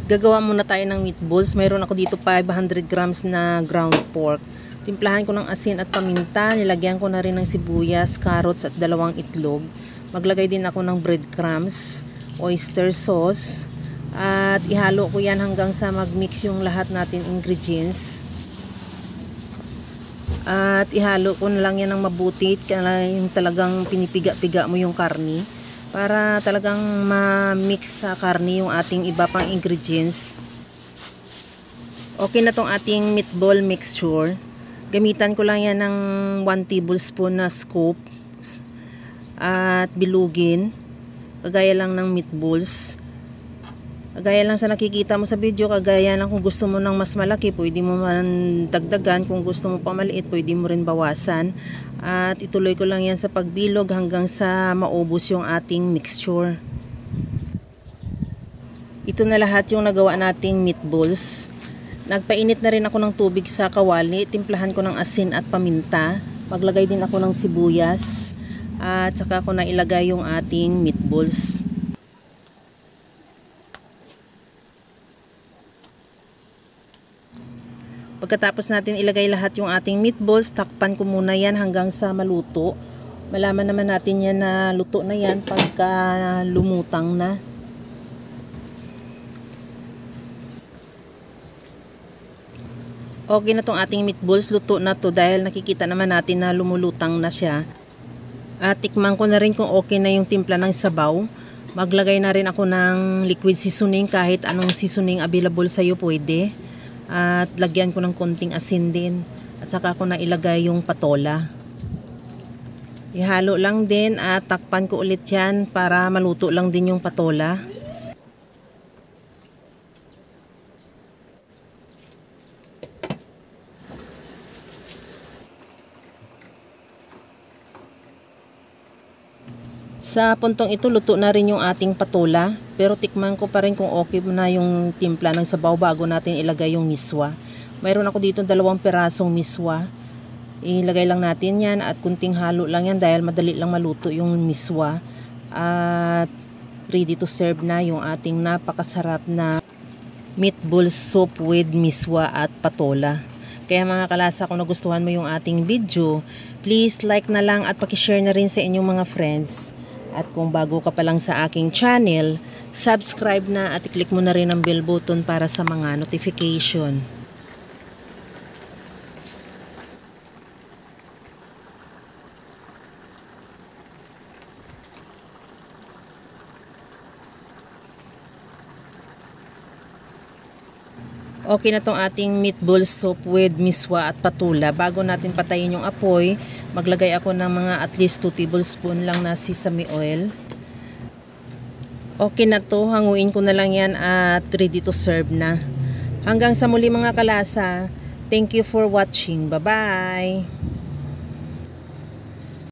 Gagawa muna tayo ng meatballs. Mayroon ako dito 500 grams na ground pork. Timplahan ko ng asin at paminta. Nilagyan ko na rin ng sibuyas, carrots at 2 itlog. Maglagay din ako ng breadcrumbs, oyster sauce. At ihalo ko yan hanggang sa mag-mix yung lahat natin ingredients. At ihalo ko na lang yan ng mabuti. Yung talagang pinipiga-piga mo yung karni. Para talagang ma-mix sa karni yung ating iba pang ingredients. Okay na tong ating meatball mixture. Gamitan ko lang yan ng 1 tablespoon na scoop. At bilugin. Kagaya lang ng meatballs. Kagaya lang sa nakikita mo sa video, kagaya lang kung gusto mo ng mas malaki, pwede mo man dagdagan. Kung gusto mo pa maliit, pwede mo rin bawasan. At ituloy ko lang yan sa pagbilog hanggang sa maubos yung ating mixture. Ito na lahat yung nagawa nating meatballs. Nagpainit na rin ako ng tubig sa kawali. Timplahan ko ng asin at paminta. Maglagay din ako ng sibuyas. At saka ko na ilagay yung ating meatballs. Pagkatapos natin ilagay lahat yung ating meatballs, takpan ko muna yan hanggang sa maluto. Malaman naman natin yan na luto na yan pagka lumutang na. Okay na tong ating meatballs, luto na to dahil nakikita naman natin na lumulutang na siya. At tikman ko na rin kung okay na yung timpla ng sabaw. Maglagay na rin ako ng liquid seasoning, kahit anong seasoning available sa'yo pwede. At lagyan ko ng konting asin din. At saka ko na ilagay yung patola. Ihalo lang din at takpan ko ulit yan para maluto lang din yung patola. Sa puntong ito, luto na rin yung ating patola. Pero tikman ko pa rin kung okay na yung timpla ng sabaw bago natin ilagay yung miswa. Mayroon ako dito 2 pirasong miswa. Ilagay lang natin yan at kunting halo lang yan dahil madali lang maluto yung miswa. At ready to serve na yung ating napakasarap na meatball soup with miswa at patola. Kaya mga kalasa, kung nagustuhan mo yung ating video, please like na lang at pakishare na rin sa inyong mga friends. At kung bago ka pa lang sa aking channel, subscribe na at i-click mo na rin ang bell button para sa mga notification. Okay na tong ating meatball soup with miswa at patula. Bago natin patayin yung apoy, maglagay ako ng mga at least 2 tablespoon lang na sesame oil. Okay na to, hanguin ko na lang yan at ready to serve na. Hanggang sa muli mga kalasa. Thank you for watching. Bye-bye!